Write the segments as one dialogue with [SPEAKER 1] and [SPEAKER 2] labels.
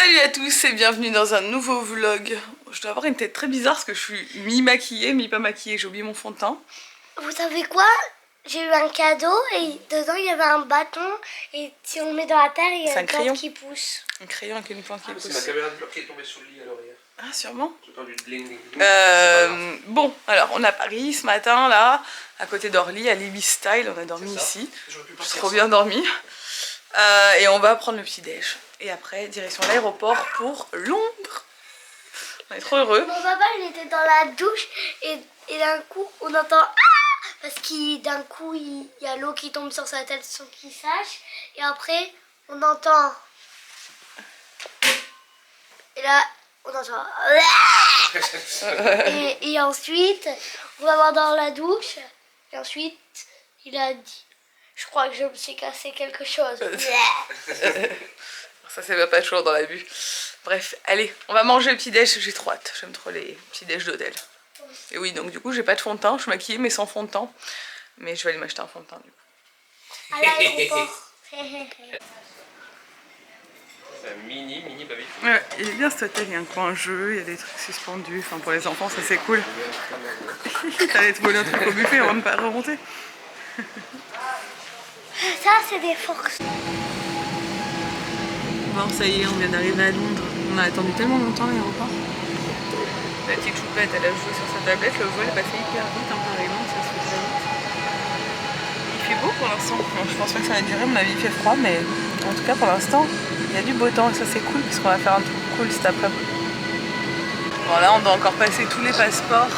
[SPEAKER 1] Salut à tous et bienvenue dans un nouveau vlog. Je dois avoir une tête très bizarre parce que je suis mi-maquillée, mi-pas maquillée, j'ai oublié mon fond de teint.
[SPEAKER 2] Vous savez quoi? J'ai eu un cadeau et dedans il y avait un bâton et si on le met dans la terre il y a une plante qui pousse.
[SPEAKER 1] Un crayon avec une plante qui pousse.
[SPEAKER 3] C'est ma caméra de bloc qui est tombée sur le lit alors hier.
[SPEAKER 1] Ah sûrement.
[SPEAKER 3] J'ai entendu dling dling.
[SPEAKER 1] Bon, alors on est à Paris ce matin là, à côté d'Orly, à l'Ibis Style, on a dormi ici. J'ai trop bien dormi. Et on va prendre le petit déj. Et après, direction l'aéroport pour Londres. On est trop heureux.
[SPEAKER 2] Mon papa il était dans la douche et d'un coup on entend ah parce qu'il d'un coup il y a l'eau qui tombe sur sa tête sans qu'il sache et après on entend et là on entend et ensuite on va voir dans la douche et ensuite il a dit je crois que je me suis cassé quelque chose.
[SPEAKER 1] Ça c'est pas toujours dans la vue. Bref, allez, on va manger le petit déj, j'ai trop hâte. J'aime trop les petits déj d'hôtel. Et oui, donc du coup j'ai pas de fond de teint, je suis maquillée mais sans fond de teint. Mais je vais aller m'acheter un fond de teint du coup.
[SPEAKER 2] À l'aéroport.
[SPEAKER 3] C'est un mini baby.
[SPEAKER 1] Ouais, il est bien cet hôtel, il y a un coin jeu, il y a des trucs suspendus. Enfin pour les enfants ça c'est cool. T'allais te voler un truc au buffet avant de pas remonter.
[SPEAKER 2] Ça c'est des forces.
[SPEAKER 1] Bon ça y est, on vient d'arriver à Londres. On a attendu tellement longtemps à l'aéroport. La petite choupette elle a joué sur sa tablette, le vol est passé hyper vite en Paris Londres, ça se fait très vite. Il fait beau pour l'instant, je pense pas que ça va durer, mon avis il fait froid, mais en tout cas pour l'instant il y a du beau temps et ça c'est cool puisqu'on va faire un truc cool cet après-midi. Bon là on doit encore passer tous les passeports.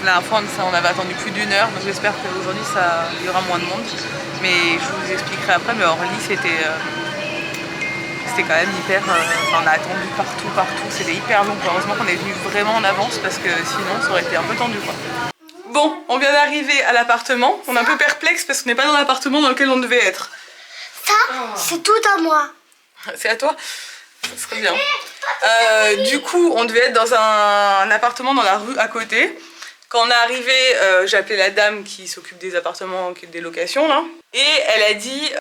[SPEAKER 1] La dernière fois on avait attendu plus d'1 heure, donc j'espère qu'aujourd'hui il y aura moins de monde. Mais je vous expliquerai après, mais Orly c'était quand même hyper... on a attendu partout, c'était hyper long. Heureusement qu'on est venu vraiment en avance parce que sinon ça aurait été un peu tendu quoi. Bon, on vient d'arriver à l'appartement, on est un peu perplexe parce qu'on n'est pas dans l'appartement dans lequel on devait être.
[SPEAKER 2] Ça, c'est tout à moi.
[SPEAKER 1] C'est à toi? Ça serait bien. Du coup, on devait être dans un appartement dans la rue à côté. Quand on est arrivé, j'ai appelé la dame qui s'occupe des appartements, des locations là. Et elle a dit,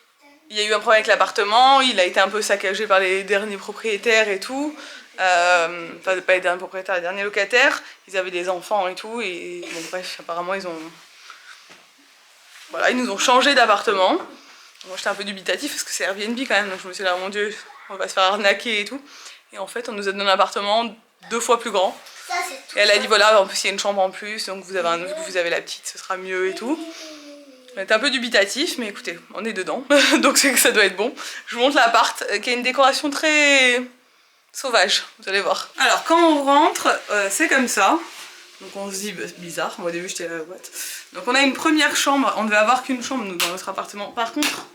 [SPEAKER 1] il y a eu un problème avec l'appartement, il a été un peu saccagé par les derniers propriétaires et tout. Enfin, pas les derniers propriétaires, les derniers locataires. Ils avaient des enfants et tout. Et bon, bref, apparemment, voilà, ils nous ont changé d'appartement. Moi, j'étais un peu dubitatif parce que c'est Airbnb quand même. Donc, je me suis dit, là, mon Dieu, on va se faire arnaquer et tout. Et en fait, on nous a donné un appartement 2 fois plus grand. Et elle a dit voilà, en plus il y a une chambre en plus, donc vous avez la petite, ce sera mieux et tout. On était un peu dubitatif, mais écoutez, on est dedans, donc c'est que ça doit être bon. Je vous montre l'appart, qui a une décoration très sauvage, vous allez voir. Alors quand on rentre, c'est comme ça. Donc on se dit, bah, c'est bizarre, moi au début j'étais là, what. Donc on a une première chambre, on devait avoir qu'une chambre nous dans notre appartement. Par contre,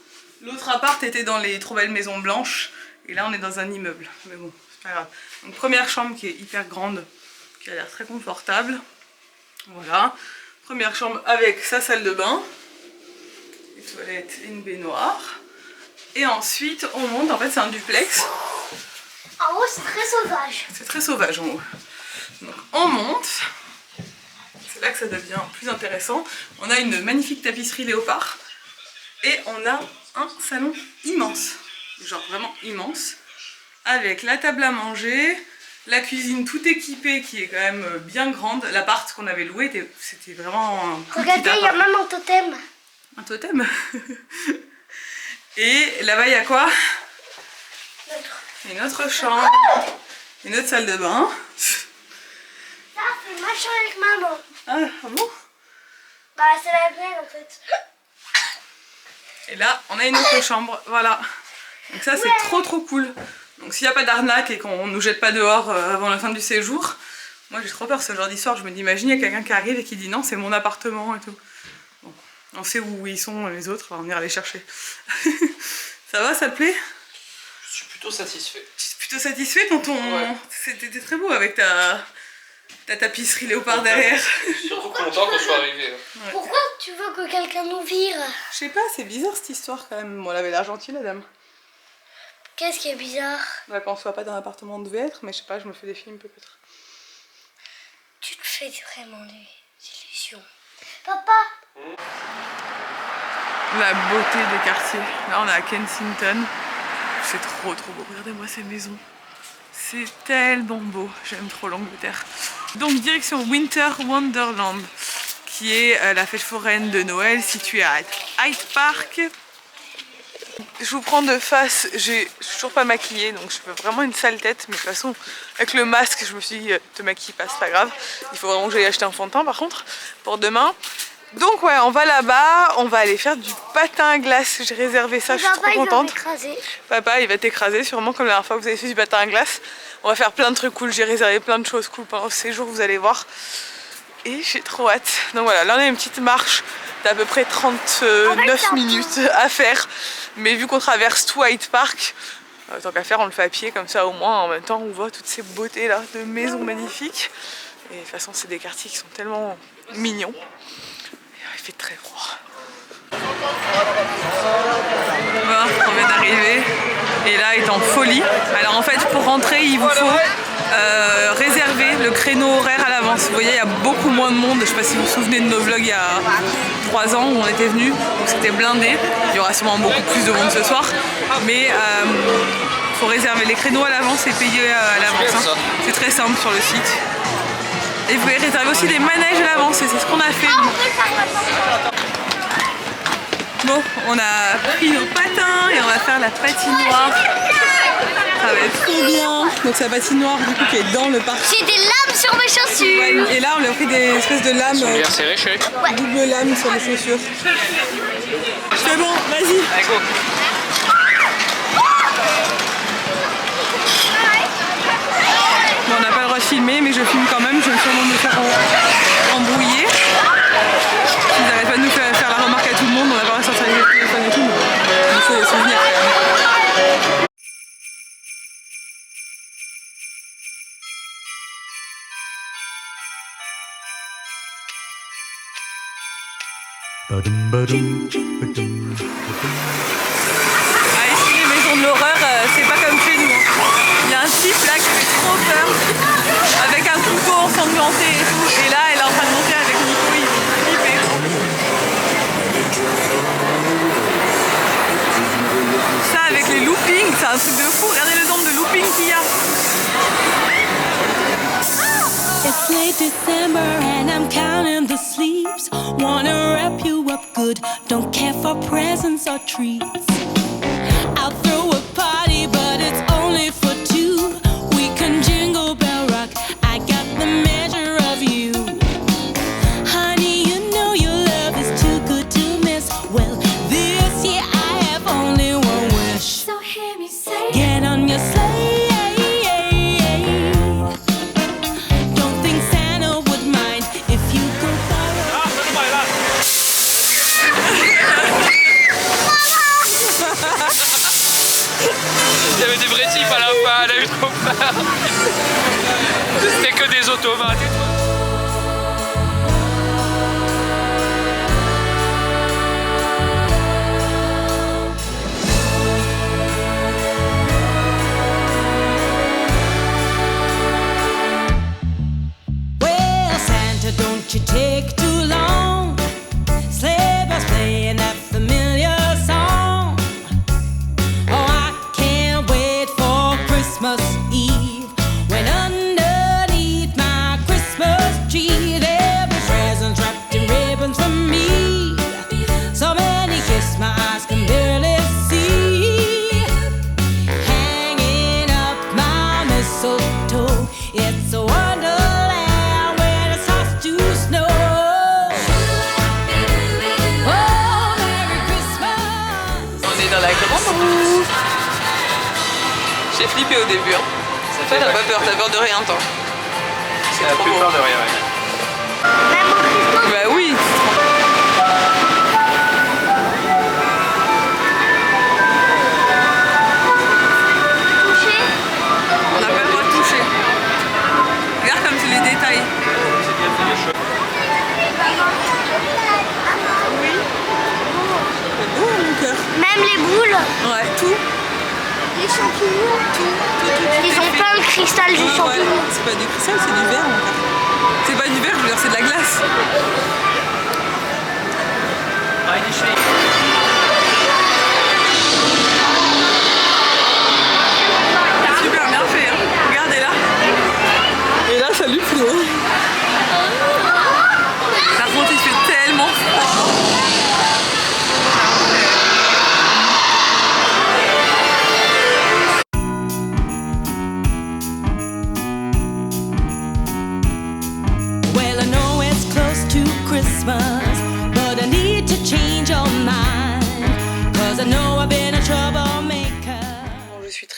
[SPEAKER 1] l'autre appart était dans les trop belles maisons blanches, et là on est dans un immeuble, mais bon, c'est pas grave. Donc première chambre qui est hyper grande, qui a l'air très confortable. Voilà. Première chambre avec sa salle de bain, une toilette et une baignoire. Et ensuite on monte, en fait c'est un duplex.
[SPEAKER 2] En haut c'est très sauvage.
[SPEAKER 1] C'est très sauvage en haut. Donc on monte. C'est là que ça devient plus intéressant. On a une magnifique tapisserie léopard. Et on a un salon immense. Genre vraiment immense. Avec la table à manger. La cuisine tout équipée qui est quand même bien grande. L'appart qu'on avait loué, c'était vraiment...
[SPEAKER 2] Regardez, il y a même un totem.
[SPEAKER 1] Un totem. Et là-bas, il y a quoi? Une autre chambre. Une autre salle de bain.
[SPEAKER 2] Ça, c'est ma chambre avec maman.
[SPEAKER 1] Ah bon?
[SPEAKER 2] Bah, c'est la mienne en fait.
[SPEAKER 1] Et là, on a une autre chambre. Voilà. Donc ça, c'est trop cool. Donc s'il n'y a pas d'arnaque et qu'on nous jette pas dehors avant la fin du séjour, moi j'ai trop peur ce genre d'histoire. Je me dis, imagine, il y a quelqu'un qui arrive et qui dit non, c'est mon appartement et tout. Bon, on sait où ils sont les autres, on va venir les chercher. Ça va, ça te plaît?
[SPEAKER 3] Je suis plutôt satisfait.
[SPEAKER 1] Tu es plutôt satisfait, tonton? Ouais. C'était très beau avec ta tapisserie léopard derrière.
[SPEAKER 3] Je suis surtout content qu'on soit arrivé.
[SPEAKER 1] Ouais.
[SPEAKER 2] Pourquoi tu veux que quelqu'un nous vire?
[SPEAKER 1] Je sais pas, c'est bizarre cette histoire quand même. Bon, elle avait l'air gentille la dame.
[SPEAKER 2] Qu'est-ce qui est bizarre?
[SPEAKER 1] Bah, qu'on soit pas dans l'appartement où on devait être, mais je sais pas, je me fais des films peut-être.
[SPEAKER 2] Tu te fais vraiment des illusions. Papa?
[SPEAKER 1] La beauté des quartiers. Là on est à Kensington. C'est trop beau. Regardez-moi ces maisons. C'est tellement beau. J'aime trop l'Angleterre. Donc direction Winter Wonderland, qui est la fête foraine de Noël située à Hyde Park. Je vous prends de face, je suis toujours pas maquillée, donc je fais vraiment une sale tête, mais de toute façon avec le masque je me suis dit te maquille pas, c'est pas grave. Il faut vraiment que j'aille acheter un fond de teint par contre pour demain. Donc ouais, on va là-bas, on va aller faire du patin à glace. J'ai réservé ça, je suis trop contente. Papa il va t'écraser sûrement comme la dernière fois que vous avez fait du patin à glace. On va faire plein de trucs cool, j'ai réservé plein de choses cool pendant ce séjour, vous allez voir. Et j'ai trop hâte. Donc voilà, là on a une petite marche d'à peu près 39 minutes à faire. Mais vu qu'on traverse tout Hyde Park, tant qu'à faire on le fait à pied, comme ça au moins en même temps on voit toutes ces beautés là de maisons magnifiques. Et de toute façon c'est des quartiers qui sont tellement mignons. Il fait très froid. On vient d'arriver et là est en folie. Alors en fait pour rentrer il vous faut réserver le créneau horaire à l'avance. Vous voyez il y a beaucoup moins de monde. Je ne sais pas si vous vous souvenez de nos vlogs il y a 3 ans où on était venus, donc c'était blindé. Il y aura sûrement beaucoup plus de monde ce soir, mais il faut réserver les créneaux à l'avance et payer à l'avance. Hein. C'est très simple sur le site. Et vous pouvez réserver aussi des manèges à l'avance et c'est ce qu'on a fait. Bon, on a pris nos patins et on va faire la patinoire. Ça va être trop bien. Donc c'est la patinoire du coup qui est dans le parc.
[SPEAKER 2] J'ai des lames sur mes chaussures.
[SPEAKER 1] Ouais, et là on lui a pris des espèces de lames.
[SPEAKER 3] Bien serré, chérie.
[SPEAKER 1] Double lame sur les chaussures. C'est bon, vas-y.
[SPEAKER 3] Allez, go.
[SPEAKER 1] Bon, on n'a pas le droit de filmer, mais je filme quand même. Je vais sûrement me faire embrouiller. Ils n'arrêtent pas de nous faire la remarque à tout le monde. On n'a pas le droit de sortir les téléphones et tout. Il faut les souvenirs quand même. Ah, ici les maisons de l'horreur, c'est pas comme chez nous. Il y a un type là qui fait trop peur, avec un couteau ensanglanté et tout. Et là, elle est en train de monter avec Nico, il est flippé. Ça avec les loopings, c'est un truc de fou. Regardez le nombre de loopings qu'il y a.
[SPEAKER 4] It's late December and I'm counting the sleeps. Wanna wrap you up good, don't care for presents or treats. I'll throw a party but it's only for 2. We can jingle bell rock, I got the measure of you. Honey, you know your love is too good to miss. Well, this year I have only one wish. So hear me say, get on your sleigh.
[SPEAKER 3] Il y avait des vrais types à la fin, elle a eu trop peur. C'était que des automates.
[SPEAKER 4] Well, Santa, don't you take too long. Sleigh bells playing that familiar song. Oh, I can't wait for Christmas Eve, when underneath my Christmas tree there'll be presents wrapped in ribbons for me. So many gifts my eyes can barely see. Hanging up my mistletoe, it's a wonderland when it starts to snow. Oh, Merry Christmas.
[SPEAKER 1] On est dans la grande roue. J'ai flippé au début. Hein. Toi t'as pas peur, t'as peur de rien toi.
[SPEAKER 3] C'est la plus peur de rien. Ouais.
[SPEAKER 2] Même au Christmas.
[SPEAKER 1] Bah oui. On n'a pas le droit de toucher. Regarde comme c'est les détails.
[SPEAKER 3] C'est bien fait les choses.
[SPEAKER 1] C'est beau mon cœur.
[SPEAKER 2] Même les boules,
[SPEAKER 1] Ouais, tout.
[SPEAKER 2] les champignons, ils ont peint le cristal du
[SPEAKER 1] Ouais,
[SPEAKER 2] champignon.
[SPEAKER 1] c'est pas du cristal, c'est du verre mon cœur. C'est pas du verre, je veux dire, c'est de la glace.
[SPEAKER 3] Ah, il est chez.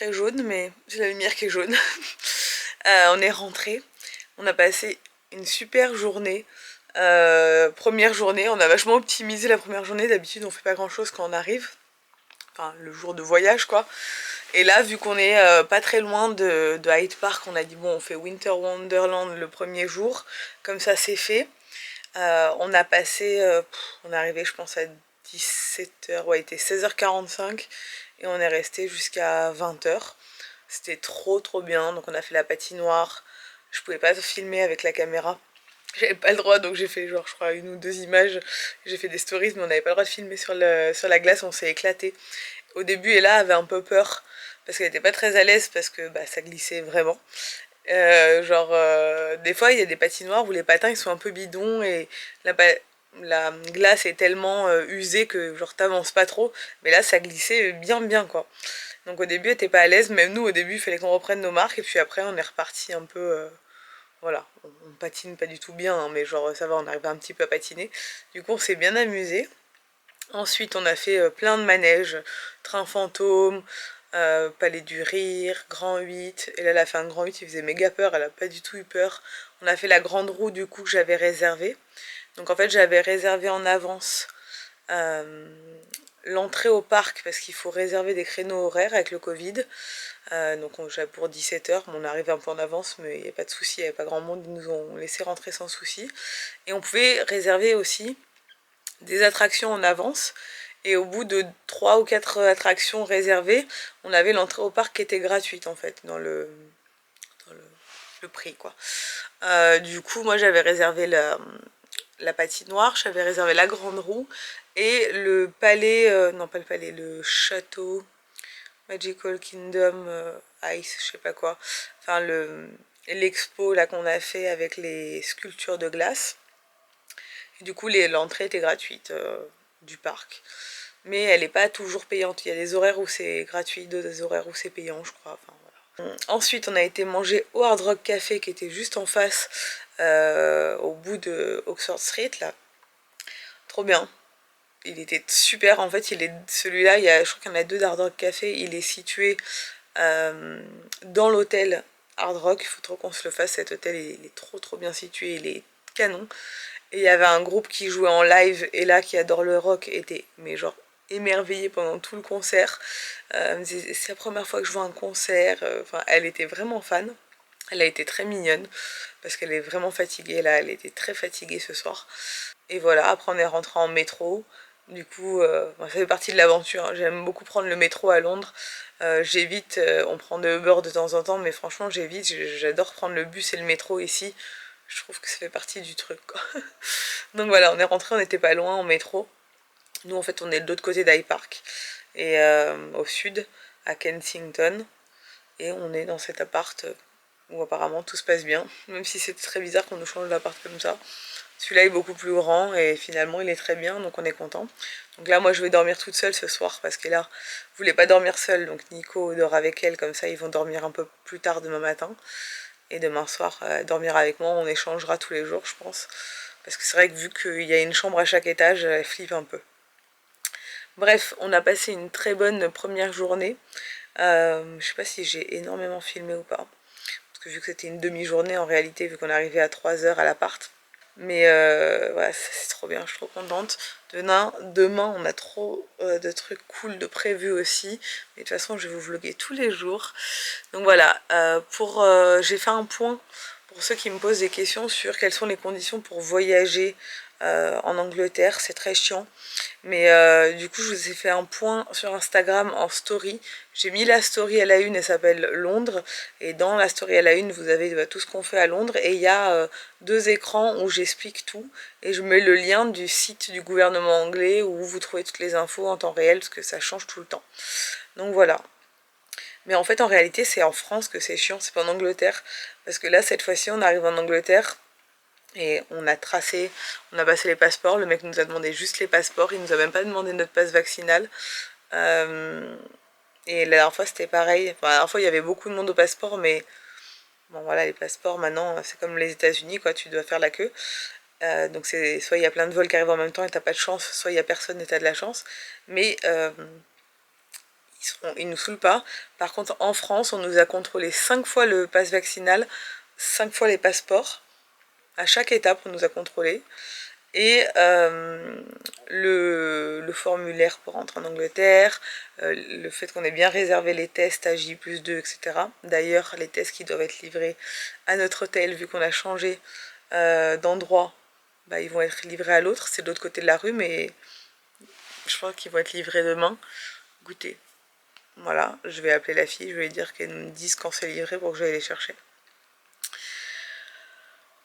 [SPEAKER 1] très jaune, mais j'ai la lumière qui est jaune. On est rentré, on a passé une super journée. Première journée, on a vachement optimisé la première journée. D'habitude on fait pas grand chose quand on arrive, enfin le jour de voyage quoi. Et là vu qu'on est pas très loin de Hyde Park, on a dit bon on fait Winter Wonderland le premier jour, comme ça c'est fait. On a passé, on est arrivé je pense à 17h, ouais il était 16h45 et on est resté jusqu'à 20h. C'était trop bien, donc on a fait la patinoire. Je pouvais pas filmer avec la caméra, j'avais pas le droit, donc j'ai fait genre je crois 1 ou 2 images. J'ai fait des stories mais on n'avait pas le droit de filmer sur la glace, on s'est éclaté. Au début Ella avait un peu peur parce qu'elle était pas très à l'aise parce que bah, ça glissait vraiment. Des fois il y a des patinoires où les patins ils sont un peu bidons et la glace est tellement usée que genre t'avances pas trop, mais là ça glissait bien quoi. Donc au début elle était pas à l'aise, même nous au début il fallait qu'on reprenne nos marques et puis après on est reparti un peu, voilà, on patine pas du tout bien hein, mais genre ça va, on arrive un petit peu à patiner. Du coup on s'est bien amusé. Ensuite on a fait plein de manèges, train fantôme, Palais du Rire, Grand 8, et là elle a fait un Grand 8, il faisait méga peur, elle a pas du tout eu peur. On a fait la grande roue du coup que j'avais réservée. Donc en fait j'avais réservé en avance l'entrée au parc parce qu'il faut réserver des créneaux horaires avec le Covid. Donc j'avais pour 17h, on est arrivé un peu en avance mais il n'y a pas de souci, il n'y avait pas grand monde, ils nous ont laissé rentrer sans souci. Et on pouvait réserver aussi des attractions en avance. Et au bout de 3 ou 4 attractions réservées, on avait l'entrée au parc qui était gratuite en fait, dans le prix quoi. Du coup moi j'avais réservé la patinoire, j'avais réservé la grande roue et le palais, non pas le palais, le château Magical Kingdom Ice, je sais pas quoi. Enfin l'expo là qu'on a fait avec les sculptures de glace. Et du coup l'entrée était gratuite du parc. Mais elle n'est pas toujours payante. Il y a des horaires où c'est gratuit, des horaires où c'est payant, je crois. Enfin, voilà. Ensuite, on a été manger au Hard Rock Café qui était juste en face, au bout de Oxford Street, là. Trop bien. Il était super. En fait, celui-là, je crois qu'il y en a 2 d'Hard Rock Café. Il est situé dans l'hôtel Hard Rock. Il faut trop qu'on se le fasse. Cet hôtel, il est trop bien situé. Il est canon. Et il y avait un groupe qui jouait en live. Et là, qui adore le rock, était mais genre émerveillée pendant tout le concert. Elle me disait c'est la première fois que je vois un concert. Enfin, elle était vraiment fan. Elle a été très mignonne parce qu'elle est vraiment fatiguée là, elle était très fatiguée ce soir. Et voilà, après on est rentré en métro. Du coup, ça fait partie de l'aventure. Hein. J'aime beaucoup prendre le métro à Londres. J'évite, on prend de Uber de temps en temps, mais franchement j'évite. J'adore prendre le bus et le métro ici. Je trouve que ça fait partie du truc quoi. Donc voilà, on est rentré, on n'était pas loin en métro. Nous en fait on est de l'autre côté d'Hyde Park et au sud à Kensington et on est dans cet appart où apparemment tout se passe bien, même si c'est très bizarre qu'on nous change d'appart comme ça. Celui-là est beaucoup plus grand et finalement il est très bien, donc on est content. Donc là moi je vais dormir toute seule ce soir parce qu'elle voulait pas dormir seule, donc Nico dort avec elle, comme ça ils vont dormir un peu plus tard demain matin. Et demain soir dormir avec moi, on échangera tous les jours je pense. Parce que c'est vrai que vu qu'il y a une chambre à chaque étage, elle flippe un peu. Bref, on a passé une très bonne première journée. Je sais pas si j'ai énormément filmé ou pas. Parce que vu que c'était une demi-journée en réalité, vu qu'on est arrivé à 3h à l'appart. Mais voilà, c'est trop bien, je suis trop contente. Demain on a trop de trucs cool de prévus aussi. Mais de toute façon, je vais vous vlogger tous les jours. Donc voilà, j'ai fait un point pour ceux qui me posent des questions sur quelles sont les conditions pour voyager en Angleterre. C'est très chiant. Mais du coup je vous ai fait un point sur Instagram en story. J'ai mis la story à la une, elle s'appelle Londres. Et dans la story à la une vous avez tout ce qu'on fait à Londres. Et il y a 2 écrans où j'explique tout. Et je mets le lien du site du gouvernement anglais où vous trouvez toutes les infos en temps réel. Parce que ça change tout le temps. Donc voilà. Mais en fait en réalité c'est en France que c'est chiant, c'est pas en Angleterre. Parce que là cette fois-ci on arrive en Angleterre. Et on a passé les passeports, le mec nous a demandé juste les passeports, il nous a même pas demandé notre passe vaccinal. Et la dernière fois c'était pareil, enfin, la dernière fois il y avait beaucoup de monde au passeport, mais bon voilà, les passeports maintenant c'est comme les États-Unis quoi, tu dois faire la queue. Donc c'est soit il y a plein de vols qui arrivent en même temps et t'as pas de chance, soit il y a personne et t'as de la chance. Mais ils nous saoulent pas. Par contre en France on nous a contrôlé 5 fois le pass vaccinal, 5 fois les passeports. À chaque étape on nous a contrôlé. Et le formulaire pour rentrer en Angleterre, le fait qu'on ait bien réservé les tests à J+2, etc. D'ailleurs les tests qui doivent être livrés à notre hôtel, vu qu'on a changé d'endroit, bah, ils vont être livrés à l'autre, c'est de l'autre côté de la rue, mais je pense qu'ils vont être livrés demain. Goûtez. Voilà, je vais appeler la fille, je vais lui dire qu'elle me dise quand c'est livré pour que j'aille les chercher.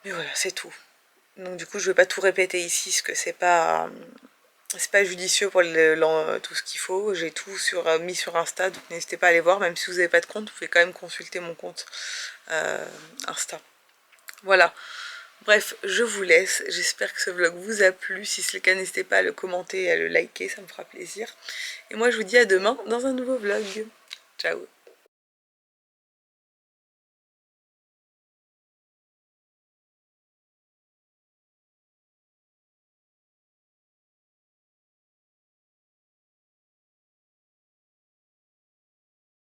[SPEAKER 1] Mais voilà, c'est tout. Donc du coup je vais pas tout répéter ici parce que c'est pas judicieux pour tout ce qu'il faut. J'ai tout mis sur Insta, donc n'hésitez pas à aller voir. Même si vous n'avez pas de compte, vous pouvez quand même consulter mon compte Insta. Voilà, bref, je vous laisse. J'espère que ce vlog vous a plu. Si c'est le cas, n'hésitez pas à le commenter et à le liker, ça me fera plaisir. Et moi je vous dis à demain dans un nouveau vlog. Ciao.